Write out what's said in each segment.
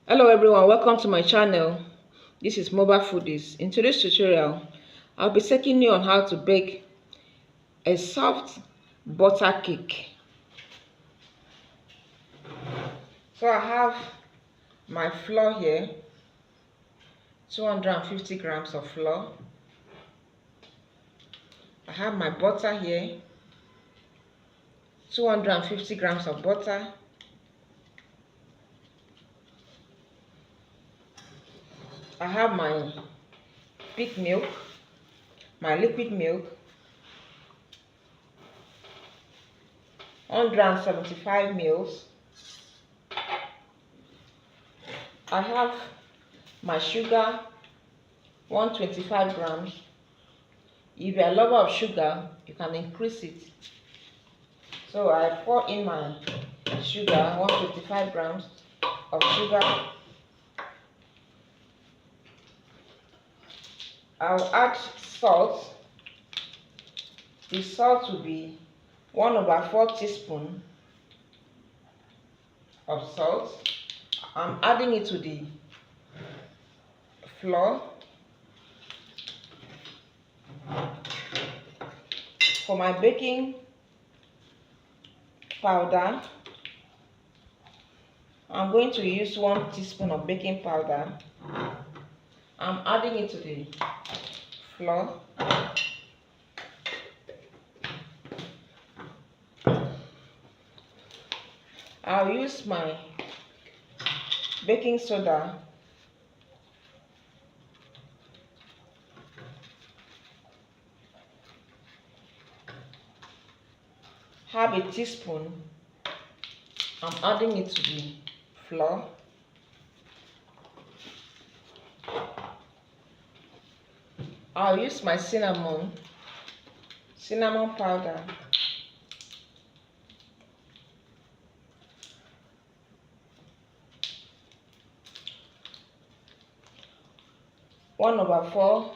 Hello everyone, welcome to my channel. This is Mobile Foodies. In today's tutorial, I'll be taking you on how to bake a soft butter cake. So I have my flour here, 250 grams of flour. I have my butter here, 250 grams of butter. I have my peak milk, my liquid milk, 175 mils. I have my sugar, 125 grams. If you're a lover of sugar, you can increase it. So I pour in my sugar, 125 grams of sugar. I'll add salt. The salt will be 1/4 teaspoon of salt. I'm adding it to the flour. For my baking powder, I'm going to use 1 teaspoon of baking powder. I'm adding it to the flour. I'll use my baking soda. Half a teaspoon. I'm adding it to the flour. I'll use my cinnamon powder. One over 4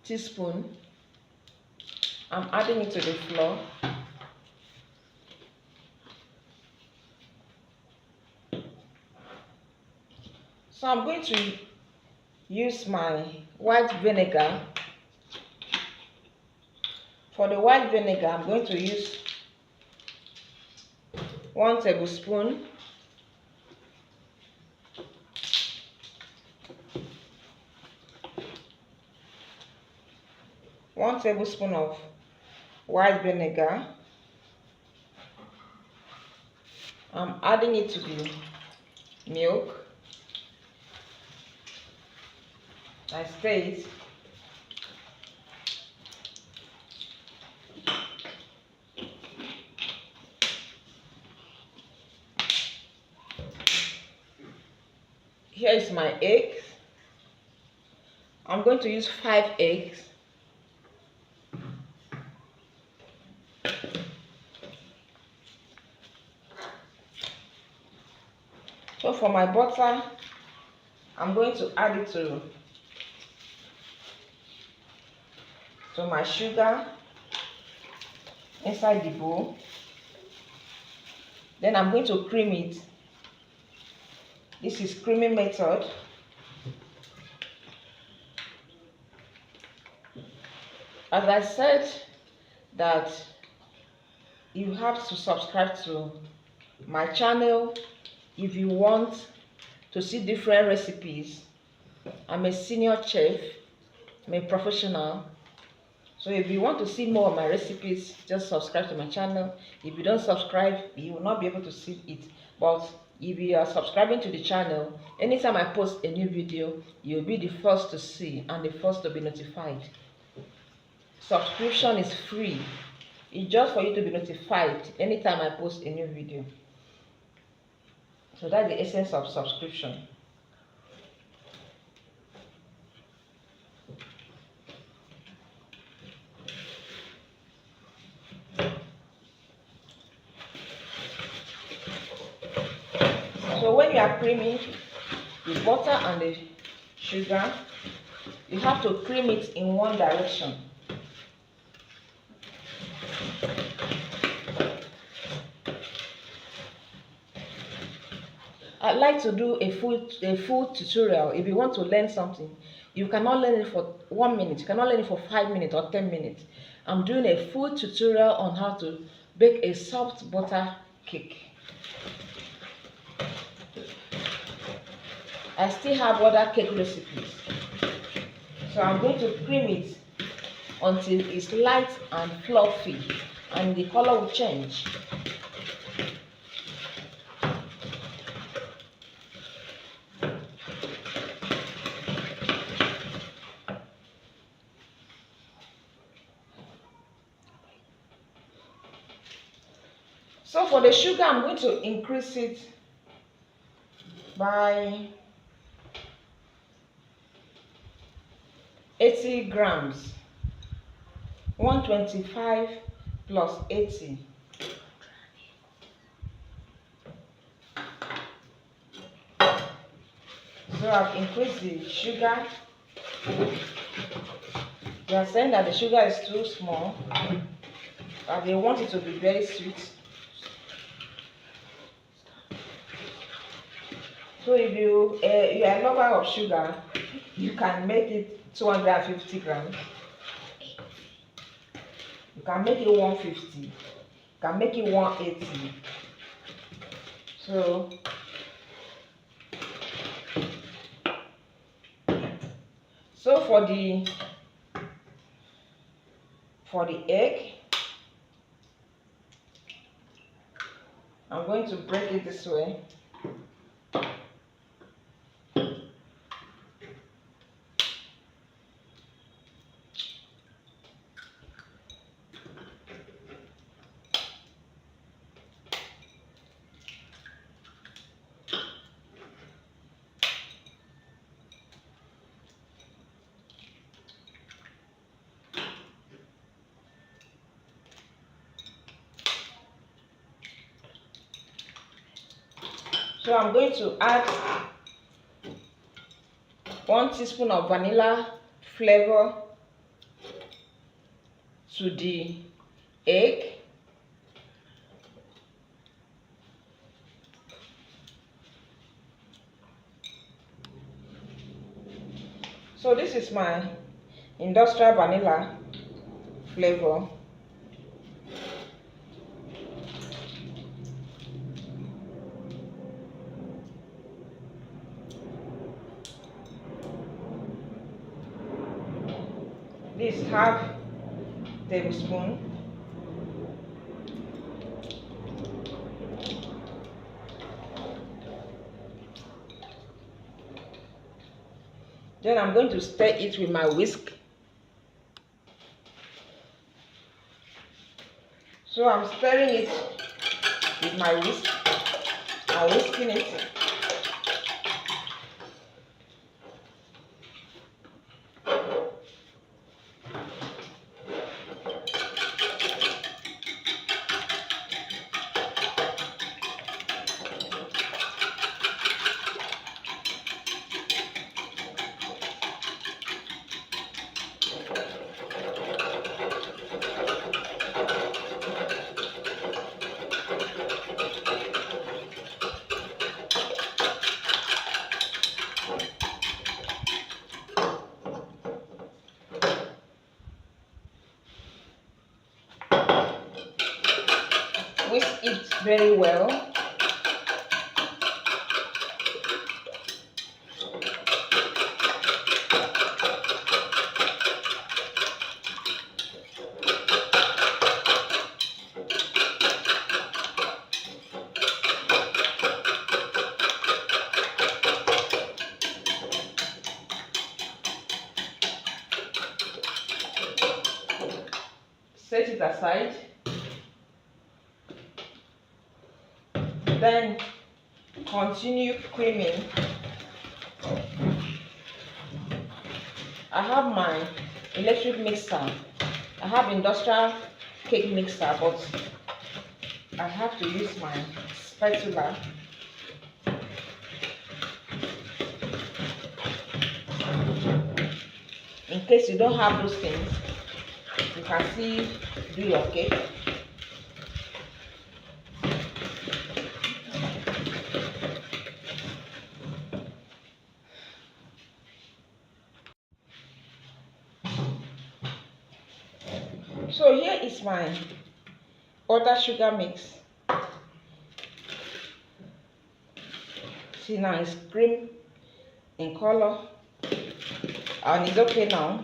teaspoon. I'm adding it to the flour. So I'm going to use my white vinegar. For the white vinegar, I'm going to use 1 tablespoon. One tablespoon of white vinegar. I'm adding it to the milk. I stir it. Here is my eggs. I'm going to use 5 eggs. So for my butter, I'm going to add it to my sugar inside the bowl. Then I'm going to cream it. This is creaming method. As I said that you have to subscribe to my channel if you want to see different recipes. I'm a senior chef, I'm a professional. So if you want to see more of my recipes, just subscribe to my channel. If you don't subscribe, you will not be able to see it. But if you are subscribing to the channel, anytime I post a new video, you'll be the first to see and the first to be notified. Subscription is free. It's just for you to be notified anytime I post a new video. So that's the essence of subscription. So when you are creaming the butter and the sugar, you have to cream it in one direction. like to do a full tutorial. If you want to learn something, you cannot learn it for 1 minute, you cannot learn it for 5 minutes or 10 minutes. I'm doing a full tutorial on how to bake a soft butter cake. I still have other cake recipes. So I'm going to cream it until it's light and fluffy and the color will change. So for the sugar, I'm going to increase it by 80 grams. 125 plus 80. So I've increased the sugar. They are saying that the sugar is too small, and they want it to be very sweet. So if you are a lover of sugar, you can make it 250 grams. You can make it 150. You can make it 180. So for the egg, I'm going to break it this way. So I'm going to add 1 teaspoon of vanilla flavor to the egg. So this is my industrial vanilla flavor. This half tablespoon. Then I'm going to stir it with my whisk. So I'm stirring it with my whisk. I'm whisking it. Whisk it very well. Set it aside. Then continue creaming. I have my electric mixer. I have industrial cake mixer, but I have to use my spatula. In case you don't have those things, you can still do your cake. So here is my butter sugar mix. See, now it's cream in color and it's okay now.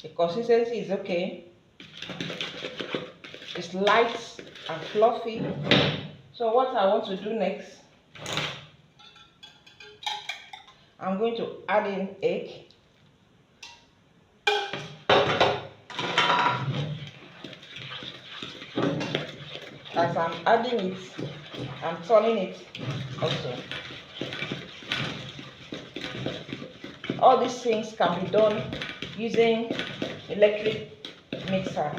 The consistency is okay. It's light and fluffy. So what I want to do next, I'm going to add in egg. As I'm adding it, I'm turning it also. All these things can be done using electric mixer.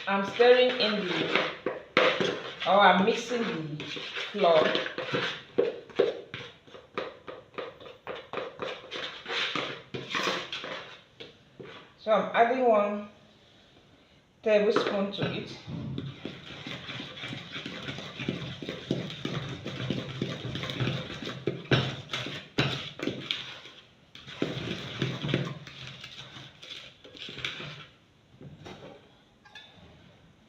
I'm stirring in I'm mixing the flour. So I'm adding 1 tablespoon to it.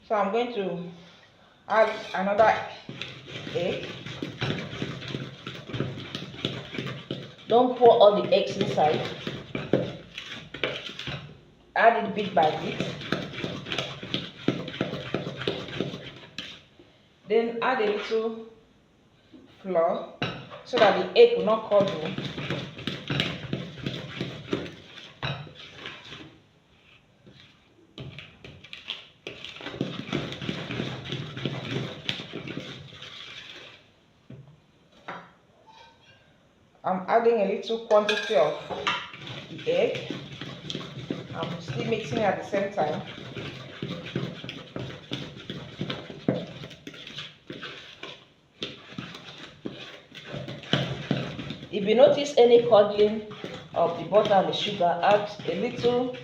So I'm going to add another egg. Don't pour all the eggs inside. Add it bit by bit. Then add a little flour so that the egg will not curdle. I'm adding a little quantity of the egg. I'm still mixing it at the same time. If you notice any curdling of the butter and the sugar, add a little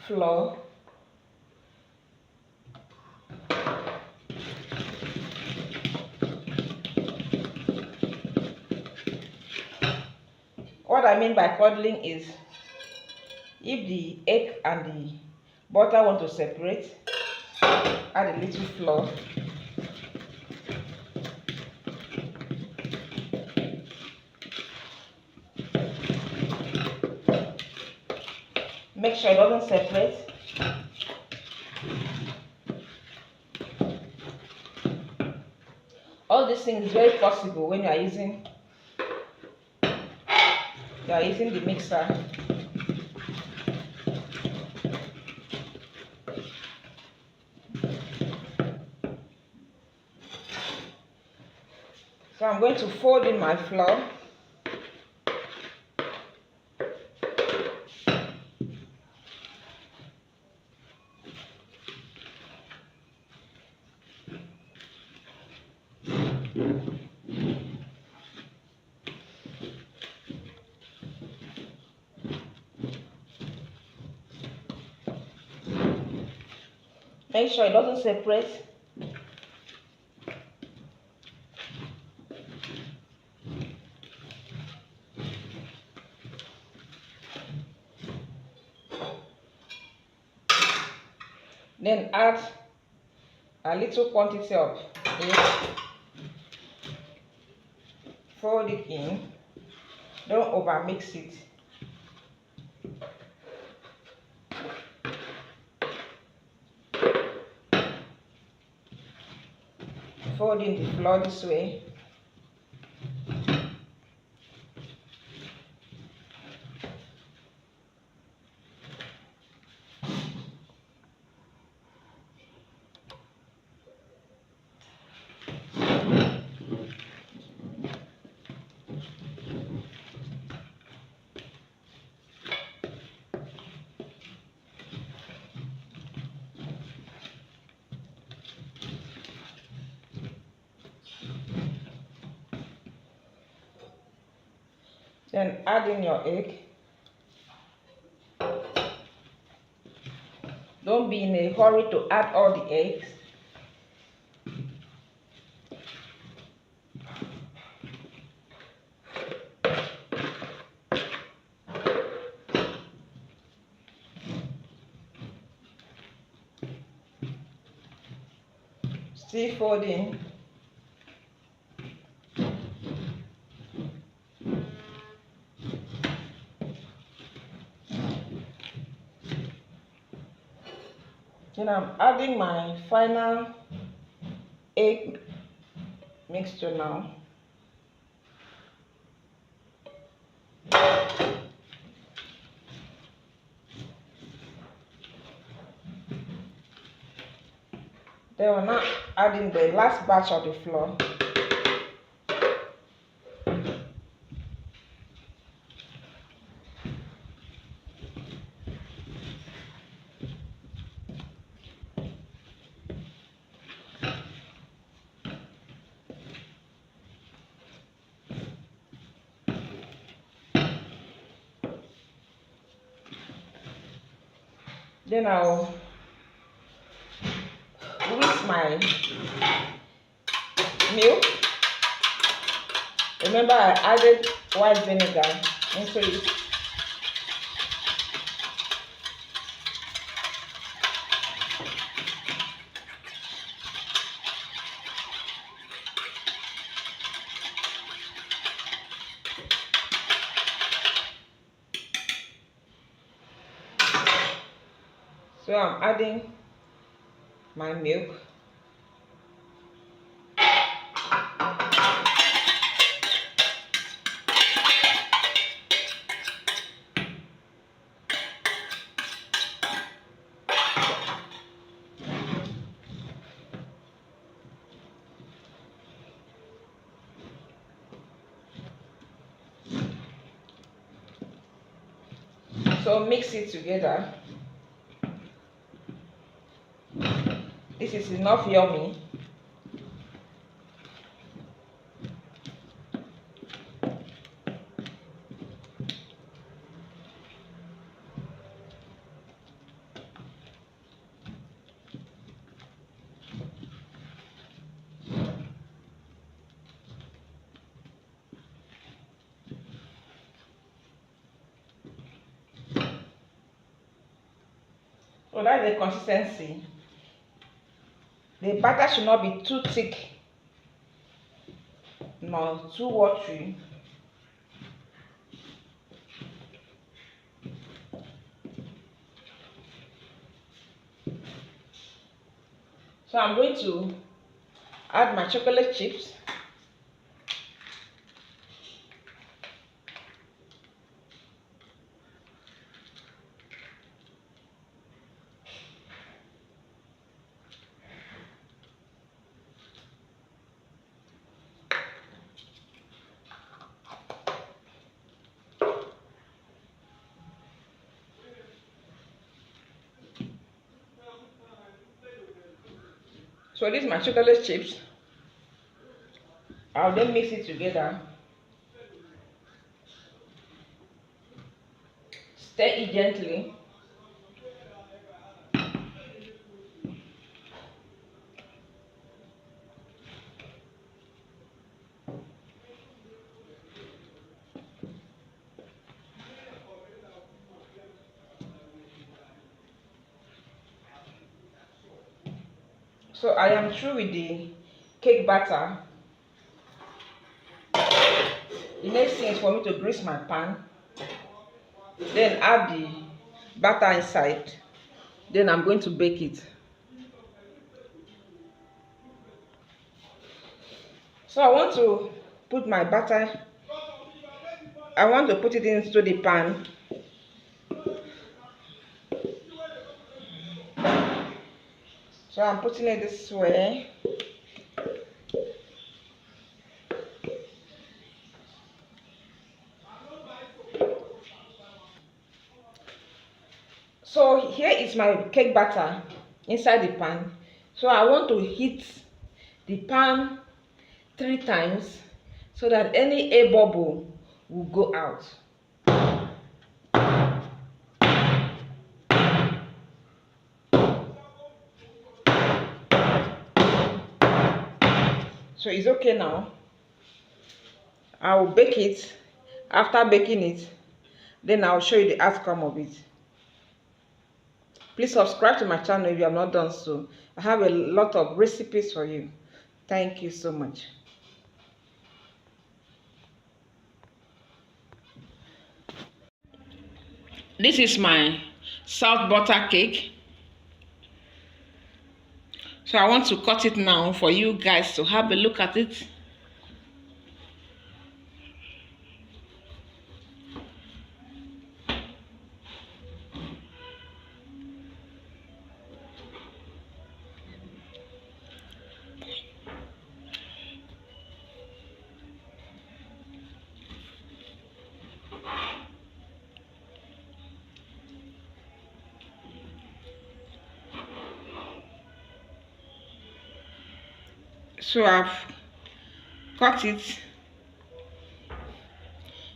flour. What I mean by curdling is if the egg and the butter want to separate, add a little flour. Make sure it doesn't separate. All these things is very possible when you are using the mixer. So I'm going to fold in my flour. Make sure it doesn't separate. Then add a little quantity of egg. Fold it in. Don't over mix it. Fold in the flour this way. Then add in your egg. Don't Don't be in a hurry to add all the eggs. Still folding. Then I'm adding my final egg mixture now. Then we're now adding the last batch of the flour. Then I'll whisk my milk. Remember, I added white vinegar into it. So I'm adding my milk. So mix it together. This is enough yummy. So that's the consistency. The batter should not be too thick nor too watery. So I'm going to add my chocolate chips. So this is my chocolate chips. I'll then mix it together. Stir it gently. So I am through with the cake batter. The next thing is for me to grease my pan. Then add the batter inside. Then I'm going to bake it. So I want to put my batter. I want to put it into the pan. So I'm putting it this way. So here is my cake batter inside the pan. So I want to heat the pan 3 times so that any air bubble will go out. So it's okay now. I will bake it. After baking it, then I'll show you the outcome of it. Please subscribe to my channel if you have not done so. I have a lot of recipes for you. Thank you so much. This is my salt butter cake. So I want to cut it now for you guys to have a look at it. So I've cut it.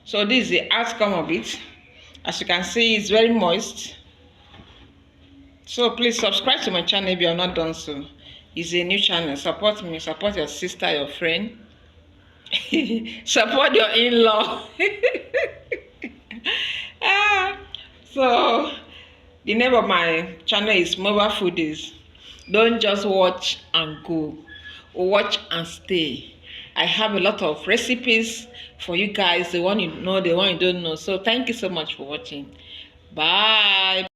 So this is the outcome of it. As you can see, it's very moist. So please subscribe to my channel if you have not done so. It's a new channel. Support me, support your sister, your friend. Support your in-law. So the name of my channel is Mobile Foodies. Don't just watch and go. Watch and stay. I have a lot of recipes for you guys, the one you know, the one you don't know. So thank you so much for watching. Bye.